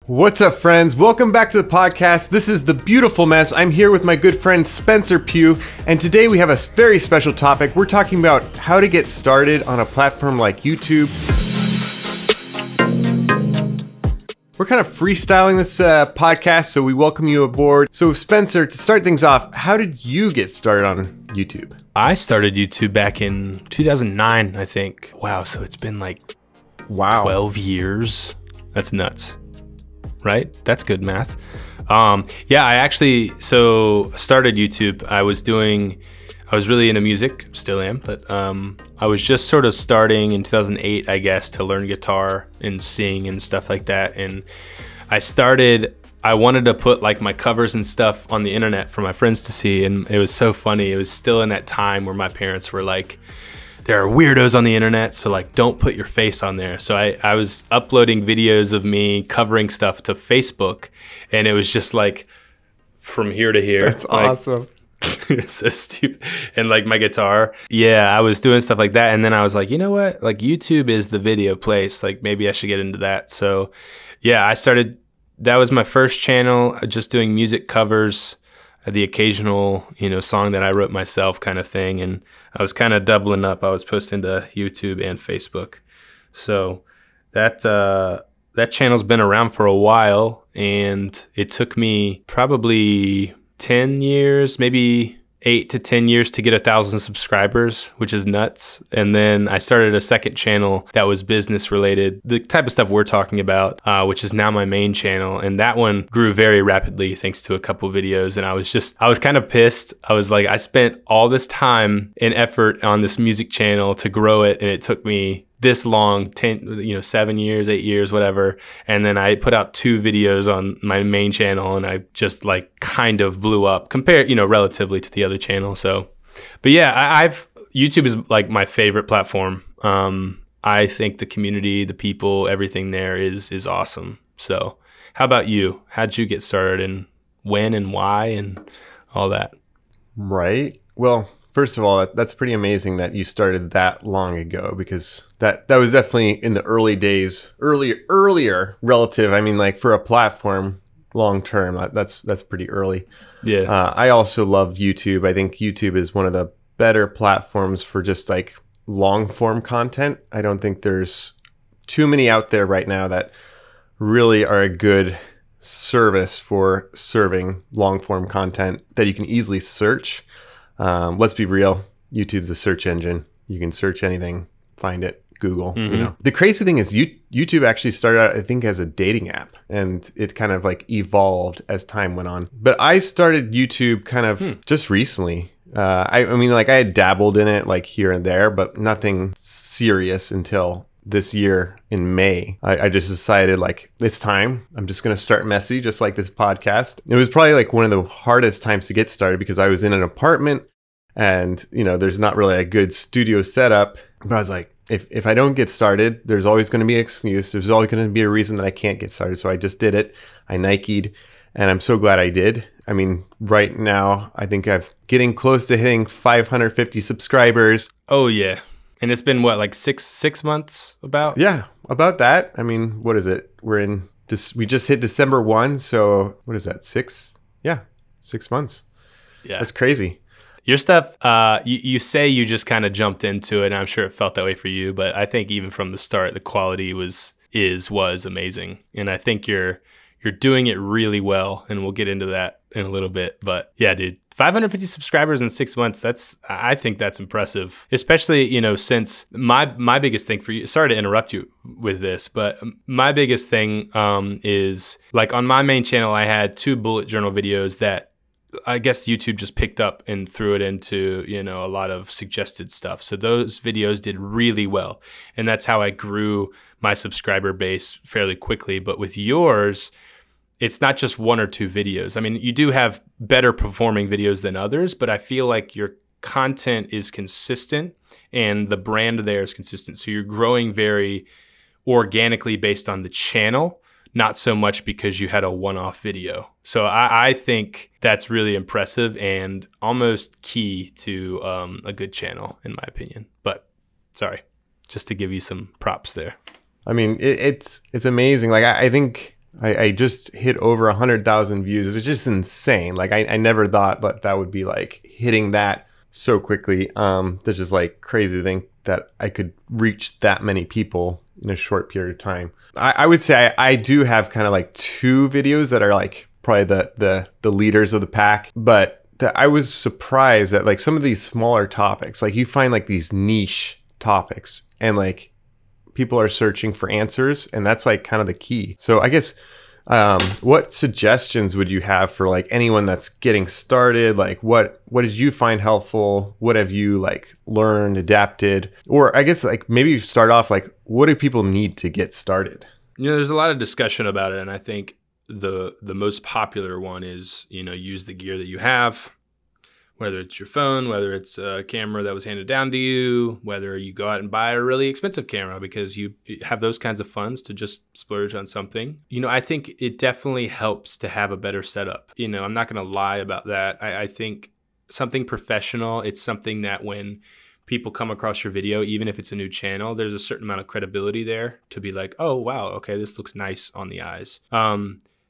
What's up, friends? Welcome back to the podcast. This is The Beautiful Mess. I'm here with my good friend Spencer Pugh, and today we have a very special topic. We're talking about how to get started on a platform like YouTube. We're kind of freestyling this podcast, so we welcome you aboard. So Spencer, to start things off, how did you get started on YouTube? I started YouTube back in 2009, I think. Wow, so it's been like 12 years. That's nuts. Right? That's good math. Yeah, I actually started YouTube. I was really into music, still am, but I was just sort of starting in 2008, I guess, to learn guitar and sing and stuff like that. And I wanted to put like my covers and stuff on the internet for my friends to see. And it was so funny. It was still in that time where my parents were like, there are weirdos on the internet, so like don't put your face on there. So I was uploading videos of me covering stuff to Facebook, and it was just like from here to here. That's awesome. It's so stupid. And like my guitar. Yeah, I was doing stuff like that. And then I was like, you know what? Like YouTube is the video place. Like maybe I should get into that. So yeah, that was my first channel, just doing music covers, the occasional, song that I wrote myself kind of thing. And I was kind of doubling up. I was posting to YouTube and Facebook. So that channel's been around for a while, and it took me probably 10 years, maybe 8 to 10 years to get 1,000 subscribers, which is nuts. And then I started a second channel that was business related, the type of stuff we're talking about, which is now my main channel. And that one grew very rapidly thanks to a couple videos. And I was kind of pissed. I was like, I spent all this time and effort on this music channel to grow it, and it took me this long, 7 years, 8 years, whatever. And then I put out 2 videos on my main channel, and I just like kind of blew up compared, relatively to the other channel. So, but yeah, YouTube is like my favorite platform. I think the community, the people, everything there is awesome. So how about you? How'd you get started, and when and why and all that? Right. Well, first of all, that's pretty amazing that you started that long ago, because that was definitely in the early days, earlier relative. I mean, like for a platform long term, that's pretty early. Yeah. I also love YouTube. I think YouTube is one of the better platforms for just like long form content. I don't think there's too many out there right now that really are a good service for serving long form content that you can easily search. Let's be real. YouTube's a search engine. You can search anything, find it, Google. Mm-hmm. The crazy thing is YouTube actually started out, I think, as a dating app, and it kind of like evolved as time went on. But I started YouTube kind of just recently. I mean, like I had dabbled in it like here and there, but nothing serious until this year in May. I just decided like it's time. I'm just going to start messy, just like this podcast. It was probably like one of the hardest times to get started because I was in an apartment and, there's not really a good studio setup. But I was like, if I don't get started, there's always going to be an excuse. There's always going to be a reason that I can't get started. So I just did it. I Nike'd, and I'm so glad I did. I mean, right now, I think I'm getting close to hitting 550 subscribers. Oh, yeah. And it's been what, like six months about? Yeah, about that. I mean, what is it? We just hit December 1. So what is that? 6? Yeah, 6 months. Yeah. That's crazy. Your stuff, you say you just kind of jumped into it, and I'm sure it felt that way for you, but I think even from the start, the quality was amazing. And I think you're doing it really well, and we'll get into that in a little bit. But yeah, dude, 550 subscribers in 6 months, I think that's impressive. Especially, since my biggest thing for you, sorry to interrupt you with this, but my biggest thing is like on my main channel, I had 2 bullet journal videos that I guess YouTube just picked up and threw it into, a lot of suggested stuff. So those videos did really well. And that's how I grew my subscriber base fairly quickly. But with yours, it's not just 1 or 2 videos. I mean, you do have better performing videos than others, but I feel like your content is consistent and the brand there is consistent. So you're growing very organically based on the channel, not so much because you had a one-off video. So I think that's really impressive and almost key to a good channel, in my opinion. But sorry, just to give you some props there. I mean, it's amazing. Like I think I just hit over 100,000 views, which is insane. Like I never thought that would be like hitting that so quickly. That's just like crazy to think that I could reach that many people in a short period of time. I would say I do have kind of like 2 videos that are like probably the leaders of the pack, but I was surprised that like some of these smaller topics, like you find like these niche topics and like people are searching for answers, and that's like kind of the key. So I guess what suggestions would you have for like anyone that's getting started? Like what did you find helpful? What have you like learned, adapted? Or I guess like maybe start off like, what do people need to get started? You know, there's a lot of discussion about it, and I think the most popular one is, you know, use the gear that you have, whether it's your phone, whether it's a camera that was handed down to you, whether you go out and buy a really expensive camera because you have those kinds of funds to just splurge on something. You know, I think it definitely helps to have a better setup. You know, I'm not going to lie about that. I think something professional, it's something that when people come across your video, even if it's a new channel, there's a certain amount of credibility there to be like, oh, wow, okay, this looks nice on the eyes.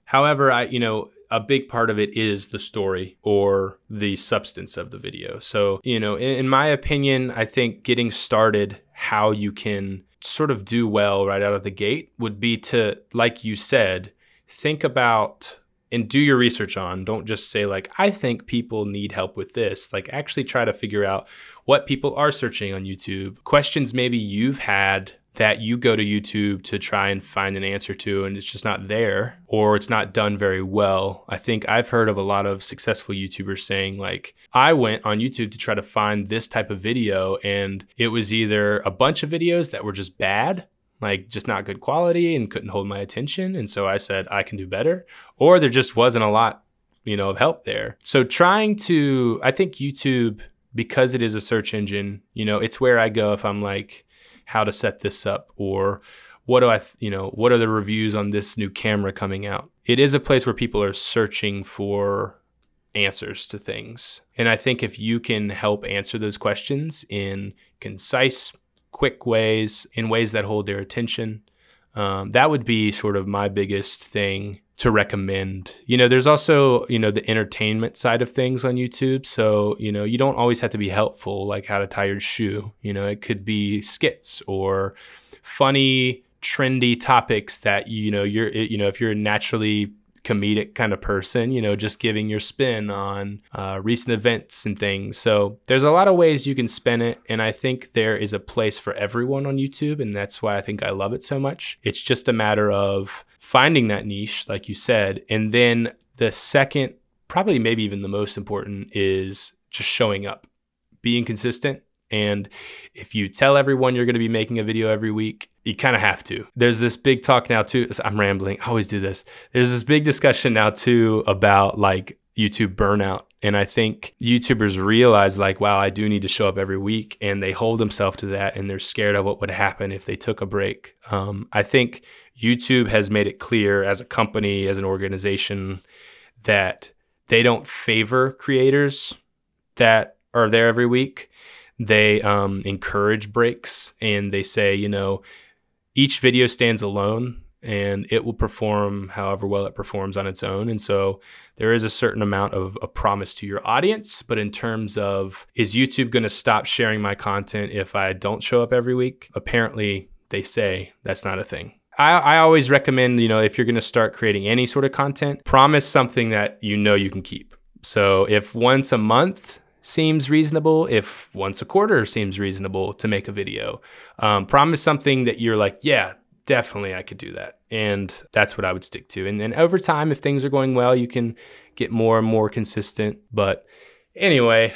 However, you know, a big part of it is the story or the substance of the video. So, you know, in my opinion, I think getting started, how you can sort of do well right out of the gate would be to, like you said, think about and do your research on. Don't just say like, I think people need help with this. Like actually try to figure out what people are searching on YouTube. Questions maybe you've had that you go to YouTube to try and find an answer to, and it's just not there, or it's not done very well. I think I've heard of a lot of successful YouTubers saying like, I went on YouTube to try to find this type of video, and it was either a bunch of videos that were just bad, like just not good quality and couldn't hold my attention. And so I said, I can do better. Or there just wasn't a lot, you know, of help there. So I think YouTube, because it is a search engine, you know, it's where I go if I'm like, how to set this up, or what are the reviews on this new camera coming out? It is a place where people are searching for answers to things. And I think if you can help answer those questions in concise, quick ways, in ways that hold their attention, that would be sort of my biggest thing to recommend. You know, there's also, you know, the entertainment side of things on YouTube. So, you know, you don't always have to be helpful, like how to tie your shoe. You know, it could be skits or funny, trendy topics that, you know, if you're a naturally comedic kind of person, you know, just giving your spin on recent events and things. So there's a lot of ways you can spin it. And I think there is a place for everyone on YouTube. And that's why I think I love it so much. It's just a matter of finding that niche, like you said. And then the second, probably maybe even the most important, is just showing up, being consistent. And if you tell everyone you're going to be making a video every week, you kind of have to. There's this big talk now too. I'm rambling. I always do this. There's this big discussion now too about like YouTube burnout. And I think YouTubers realize like, wow, I do need to show up every week, and they hold themselves to that, and they're scared of what would happen if they took a break. I think YouTube has made it clear as a company, as an organization, that they don't favor creators that are there every week. They encourage breaks, and they say, you know, each video stands alone and it will perform however well it performs on its own. And so there is a certain amount of a promise to your audience. But in terms of, is YouTube going to stop sharing my content if I don't show up every week? Apparently, they say that's not a thing. I always recommend, you know, if you're going to start creating any sort of content, promise something that you know you can keep. So if once a month seems reasonable, if once a quarter seems reasonable to make a video, promise something that you're like, yeah, definitely I could do that. And that's what I would stick to. And then over time, if things are going well, you can get more and more consistent. But anyway,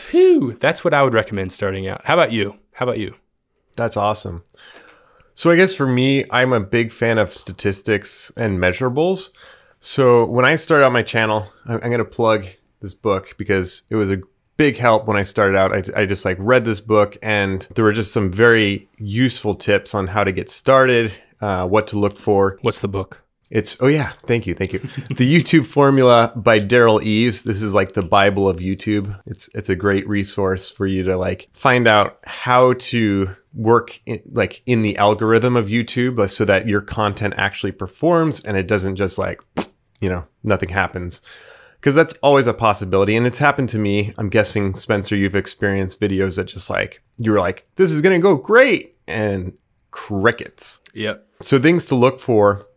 that's what I would recommend starting out. How about you? That's awesome. So I guess for me, I'm a big fan of statistics and measurables. So when I started out my channel, I'm going to plug this book because it was a big help when I started out. I just like read this book, and there were just some very useful tips on how to get started, what to look for. What's the book? Oh yeah, thank you. The YouTube Formula by Daryl Eves. This is like the Bible of YouTube. It's a great resource for you to like find out how to work in the algorithm of YouTube so that your content actually performs and it doesn't just like, nothing happens. Because that's always a possibility. And it's happened to me. I'm guessing, Spencer, you've experienced videos that just like, you were like, this is going to go great. And crickets. Yep. So things to look for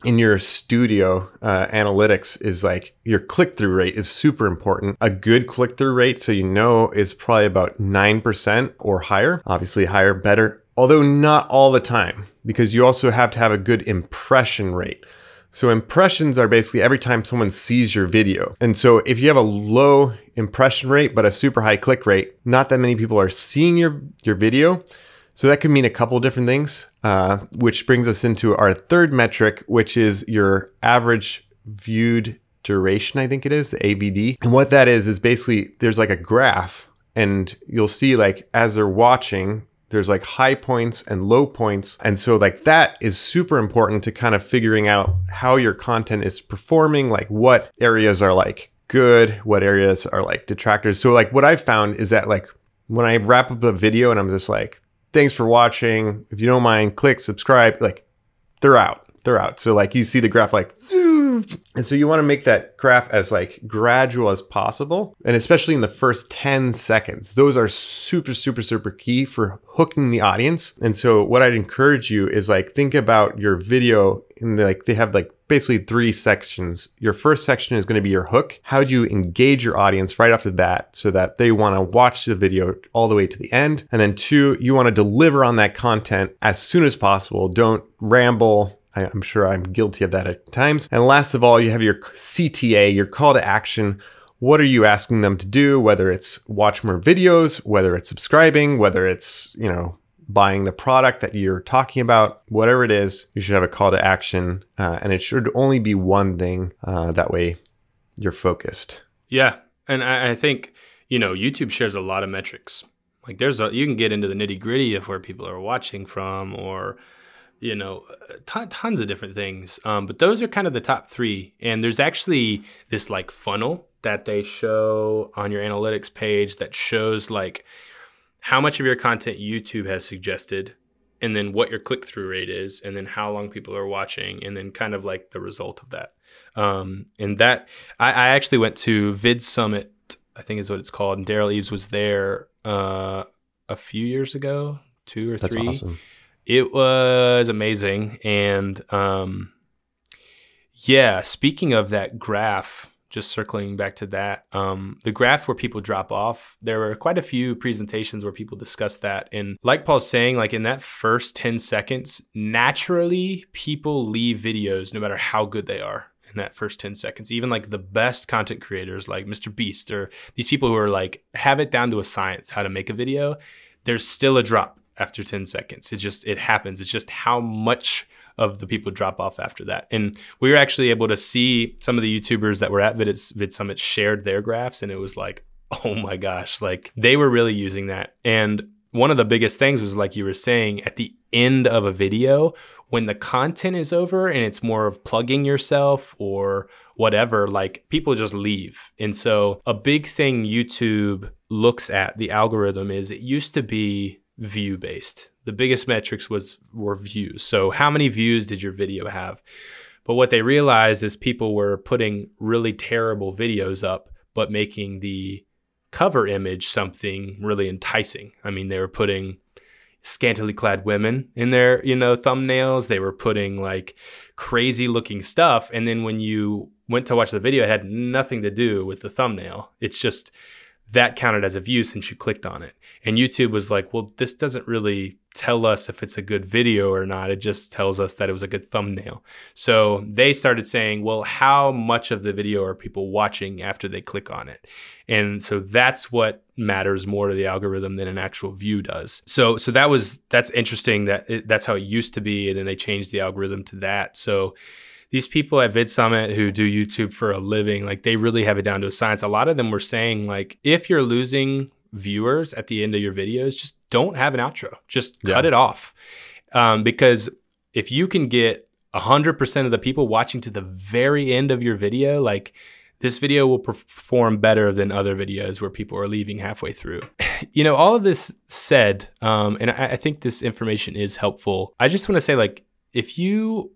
in your studio analytics is like your click-through rate is super important. A good click-through rate, so is probably about 9% or higher. Obviously higher, better. Although not all the time, because you also have to have a good impression rate. So impressions are basically every time someone sees your video. And so if you have a low impression rate, but a super high click rate, not that many people are seeing your video. So that could mean a couple different things, which brings us into our third metric, which is your average viewed duration, I think it is, the AVD. And what that is basically there's like a graph and you'll see like as they're watching, there's like high points and low points. And so like that is super important to kind of figuring out how your content is performing, like what areas are like good, what areas are like detractors. So like what I've found is that like when I wrap up a video and I'm just like, thanks for watching, if you don't mind, click subscribe, like they're out. So like you see the graph like, and so you want to make that graph as like gradual as possible. And especially in the first 10 seconds, those are super, super, super key for hooking the audience. And so what I'd encourage you is like, think about your video in like, they have like basically 3 sections. Your first section is going to be your hook. How do you engage your audience right after that so that they want to watch the video all the way to the end? And then 2, you want to deliver on that content as soon as possible. Don't ramble. I'm sure I'm guilty of that at times. And last of all, you have your CTA, your call to action. What are you asking them to do? Whether it's watch more videos, whether it's subscribing, whether it's, buying the product that you're talking about, whatever it is, you should have a call to action. And it should only be one thing. That way you're focused. Yeah. And I think, YouTube shares a lot of metrics. Like you can get into the nitty gritty of where people are watching from or, tons of different things. But those are kind of the top 3. And there's actually this like funnel that they show on your analytics page that shows like how much of your content YouTube has suggested, and then what your click-through rate is, and then how long people are watching, and then kind of like the result of that. And that I actually went to Vid Summit, I think is what it's called. And Daryl Eves was there a few years ago, 2 or 3. That's awesome. It was amazing. And speaking of that graph, just circling back to that, the graph where people drop off, there were quite a few presentations where people discussed that. And like Paul's saying, like in that first 10 seconds, naturally people leave videos no matter how good they are in that first 10 seconds. Even like the best content creators like Mr. Beast or these people who are like, have it down to a science how to make a video, there's still a drop after 10 seconds. It happens. It's just how much of the people drop off after that. And we were actually able to see some of the YouTubers that were at Vid Summit shared their graphs, and it was like, oh my gosh, like they were really using that. And one of the biggest things was, like you were saying, at the end of a video, when the content is over and it's more of plugging yourself or whatever, like people just leave. And so a big thing YouTube looks at, the algorithm, is it used to be view based. The biggest metrics were views. So how many views did your video have? But what they realized is people were putting really terrible videos up, but making the cover image something really enticing. I mean, they were putting scantily clad women in their, thumbnails. They were putting like crazy looking stuff. And then when you went to watch the video, it had nothing to do with the thumbnail. It's just that counted as a view since you clicked on it. And YouTube was like, well, this doesn't really tell us if it's a good video or not. It just tells us that it was a good thumbnail. So they started saying, well, how much of the video are people watching after they click on it? And so that's what matters more to the algorithm than an actual view does. So that's interesting that's how it used to be. And then they changed the algorithm to that. So these people at Vid Summit who do YouTube for a living, like they really have it down to a science. A lot of them were saying, like, if you're losing viewers at the end of your videos, just don't have an outro. Just cut it off. Because if you can get 100% of the people watching to the very end of your video, like this video will perform better than other videos where people are leaving halfway through. You know, all of this said, and I think this information is helpful. I just want to say, like, if you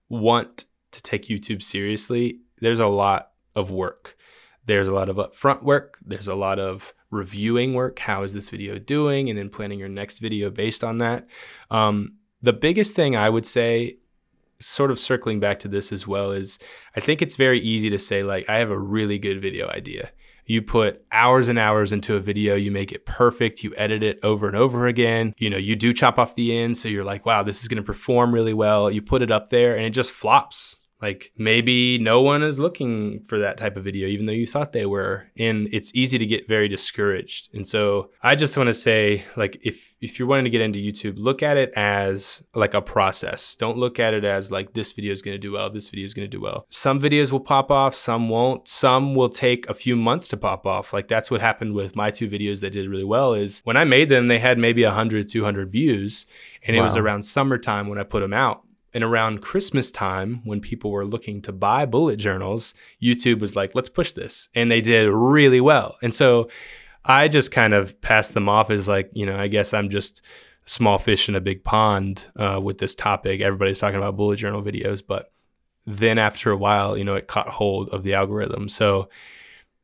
want to take YouTube seriously, there's a lot of work. There's a lot of upfront work. There's a lot of reviewing work. How is this video doing? And then planning your next video based on that. The biggest thing I would say, sort of circling back to this as well, is I think it's very easy to say, like, I have a really good video idea. You put hours and hours into a video, you make it perfect, you edit it over and over again. You know, you do chop off the ends, so you're like, wow, this is gonna perform really well. You put it up there and it just flops. Like, maybe no one is looking for that type of video, even though you thought they were. And it's easy to get very discouraged. And so I just want to say, like, if you're wanting to get into YouTube, look at it as like a process. Don't look at it as like, this video is going to do well, this video is going to do well. Some videos will pop off, some won't. Some will take a few months to pop off. Like, that's what happened with my 2 videos that did really well. Is when I made them, they had maybe 100, 200 views. And It was around summertime when I put them out. And around Christmas time, when people were looking to buy bullet journals, YouTube was like, let's push this. And they did really well. And so I just kind of passed them off as like, you know, I guess I'm just small fish in a big pond with this topic. Everybody's talking about bullet journal videos. But then after a while, you know, it caught hold of the algorithm. So,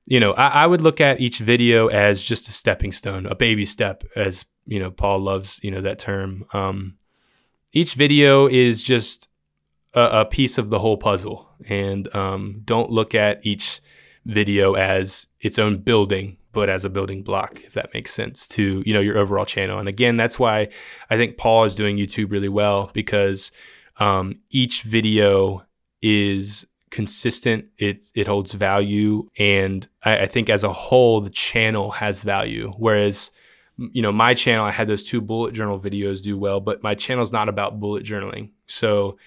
you know, I would look at each video as just a stepping stone, a baby step, as, you know, Paul loves, you know, that term. Each video is just a piece of the whole puzzle, and don't look at each video as its own building, but as a building block, if that makes sense, to, you know, your overall channel. And again, that's why I think Paul is doing YouTube really well, because each video is consistent, it holds value, and I think as a whole, the channel has value. Whereas, you know, my channel, I had those 2 bullet journal videos do well, but my channel is not about bullet journaling. So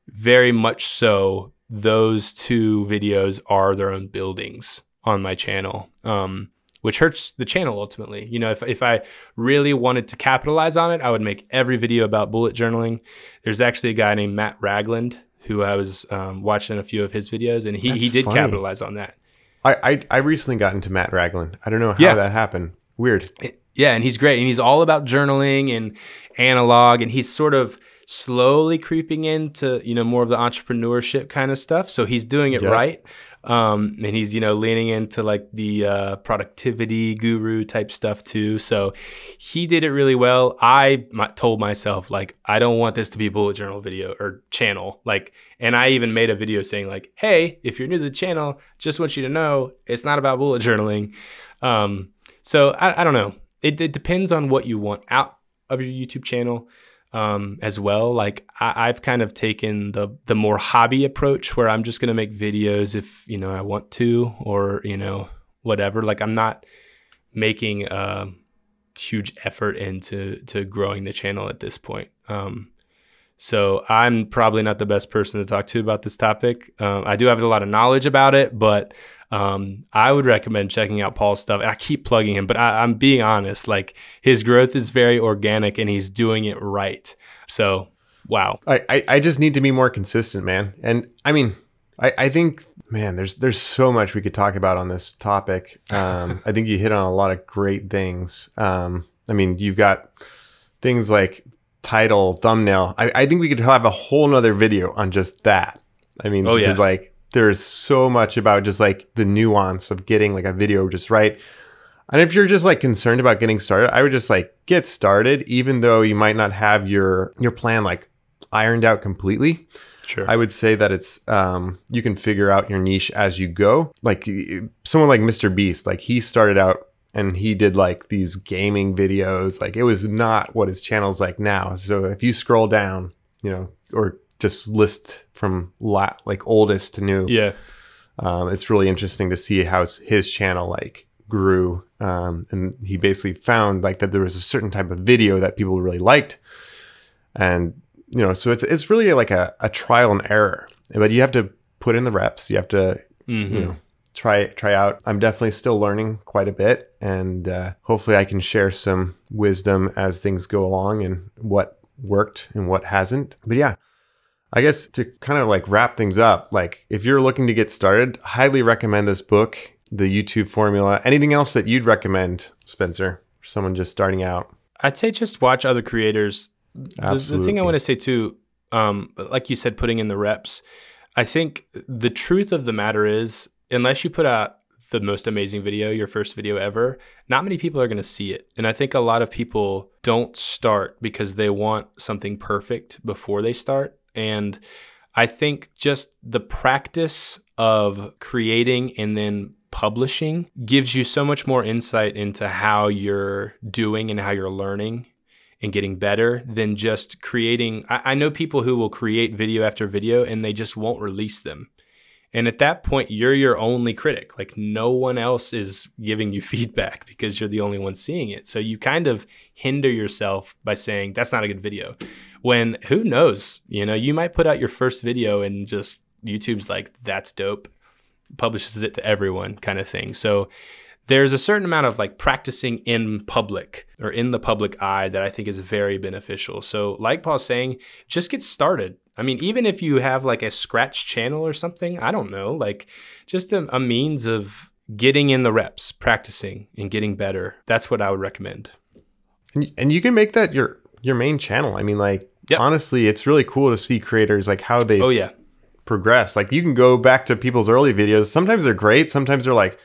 very much so, those 2 videos are their own buildings on my channel, which hurts the channel ultimately. You know, if I really wanted to capitalize on it, I would make every video about bullet journaling. There's actually a guy named Matt Ragland who I was watching a few of his videos, and he did capitalize on that. I recently got into Matt Ragland. I don't know how that happened. Weird. Yeah, and he's great. And he's all about journaling and analog, and he's sort of slowly creeping into, you know, more of the entrepreneurship kind of stuff. So he's doing it right. And he's, you know, leaning into like the productivity guru type stuff too. So he did it really well. I told myself, like, I don't want this to be a bullet journal video or channel. Like, and I even made a video saying like, hey, if you're new to the channel, just want you to know it's not about bullet journaling. So I don't know. It depends on what you want out of your YouTube channel as well. Like I've kind of taken the more hobby approach, where I'm just going to make videos if, you know, I want to, or, you know, whatever. Like I'm not making a huge effort into growing the channel at this point. So I'm probably not the best person to talk to about this topic. I do have a lot of knowledge about it, but I would recommend checking out Paul's stuff. And I keep plugging him, but I'm being honest, like his growth is very organic and he's doing it right. So, wow. I just need to be more consistent, man. And I mean, I think, man, there's so much we could talk about on this topic. I think you hit on a lot of great things. I mean, you've got things like title, thumbnail. I think we could have a whole nother video on just that. I mean, because like there's so much about just like the nuance of getting like a video just right. And if you're just like concerned about getting started, I would just like get started, even though you might not have your plan like ironed out completely. Sure. I would say that it's you can figure out your niche as you go. Like someone like Mr. Beast, like he started out and he did like these gaming videos. Like it was not what his channel's like now. So if you scroll down, you know, or just list from like oldest to new, it's really interesting to see how his channel like grew. And he basically found like that there was a certain type of video that people really liked, and you know, so it's really like a trial and error. But you have to put in the reps. You have to you know, try out. I'm definitely still learning quite a bit, and hopefully I can share some wisdom as things go along and what worked and what hasn't. But yeah, I guess to kind of like wrap things up, like if you're looking to get started, highly recommend this book, The YouTube Formula. Anything else that you'd recommend, Spencer, for someone just starting out? I'd say just watch other creators. The thing I want to say too, like you said, putting in the reps. I think the truth of the matter is, unless you put out the most amazing video, your first video ever, not many people are going to see it. And I think a lot of people don't start because they want something perfect before they start. And I think just the practice of creating and then publishing gives you so much more insight into how you're doing and how you're learning and getting better than just creating. I know people who will create video after video and they just won't release them. And at that point, you're your only critic. Like no one else is giving you feedback because you're the only one seeing it. So you kind of hinder yourself by saying, that's not a good video. When who knows, you know, you might put out your first video and just YouTube's like, that's dope, publishes it to everyone kind of thing. So there's a certain amount of like practicing in public or in the public eye that I think is very beneficial. So like Paul's saying, just get started. I mean, even if you have like a scratch channel or something, I don't know, like just a means of getting in the reps, practicing and getting better. That's what I would recommend. And you can make that your main channel. I mean, like, honestly, it's really cool to see creators like how they progress. Like you can go back to people's early videos. Sometimes they're great. Sometimes they're like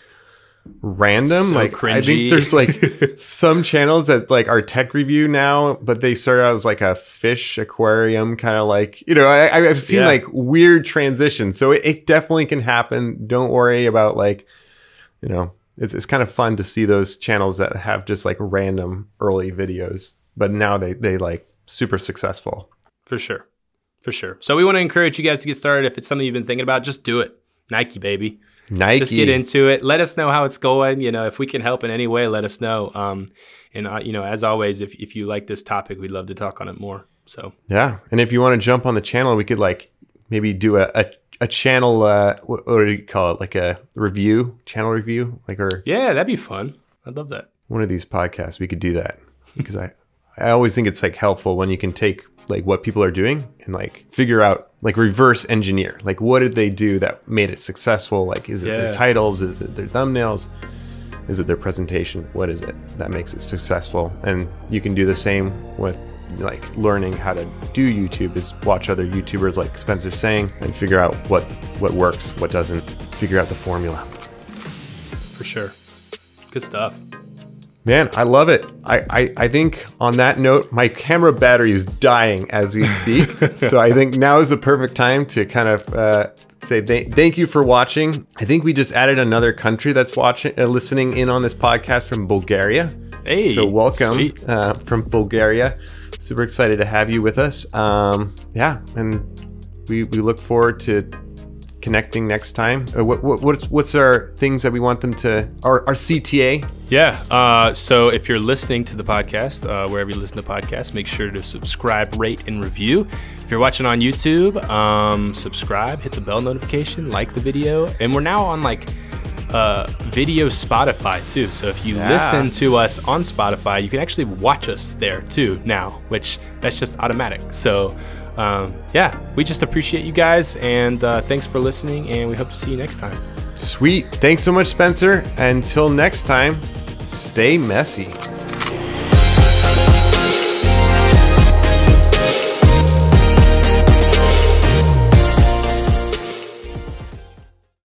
random, so like cringy. I think there's like some channels that like are tech review now, but they started out as like a fish aquarium kind of like, you know, I've seen like weird transitions. So it definitely can happen. Don't worry about like, you know, it's kind of fun to see those channels that have just like random early videos, but now they like super successful. For sure. For sure. So we want to encourage you guys to get started. If it's something you've been thinking about, just do it. Nike, baby. Nike. Just get into it. Let us know how it's going. You know, if we can help in any way, let us know. You know, as always, if you like this topic, we'd love to talk on it more. So yeah, and if you want to jump on the channel, we could like maybe do a channel. What do you call it? Like a review, channel review, like that'd be fun. I'd love that. One of these podcasts, we could do that because I always think it's like helpful when you can take like what people are doing and like figure out, like reverse engineer, like what did they do that made it successful? Like, is it their titles? Is it their thumbnails? Is it their presentation? What is it that makes it successful? And you can do the same with like learning how to do YouTube, is watch other YouTubers like Spencer's saying and figure out what works, what doesn't, figure out the formula. For sure. Good stuff. Man, I love it. I think on that note, my camera battery is dying as we speak. So I think now is the perfect time to kind of say thank you for watching. I think we just added another country that's watching, listening in on this podcast from Bulgaria. Hey, so welcome from Bulgaria. Super excited to have you with us. Yeah, and we look forward to connecting next time. What's our things that we want them to, our CTA? Yeah, so if you're listening to the podcast, wherever you listen to podcasts, make sure to subscribe, rate, and review. If you're watching on YouTube, subscribe, hit the bell notification, like the video. And we're now on like video Spotify too. So if you listen to us on Spotify, you can actually watch us there too now, which that's just automatic. So yeah, we just appreciate you guys, and thanks for listening, and we hope to see you next time. Sweet. Thanks so much, Spencer. Until next time, stay messy.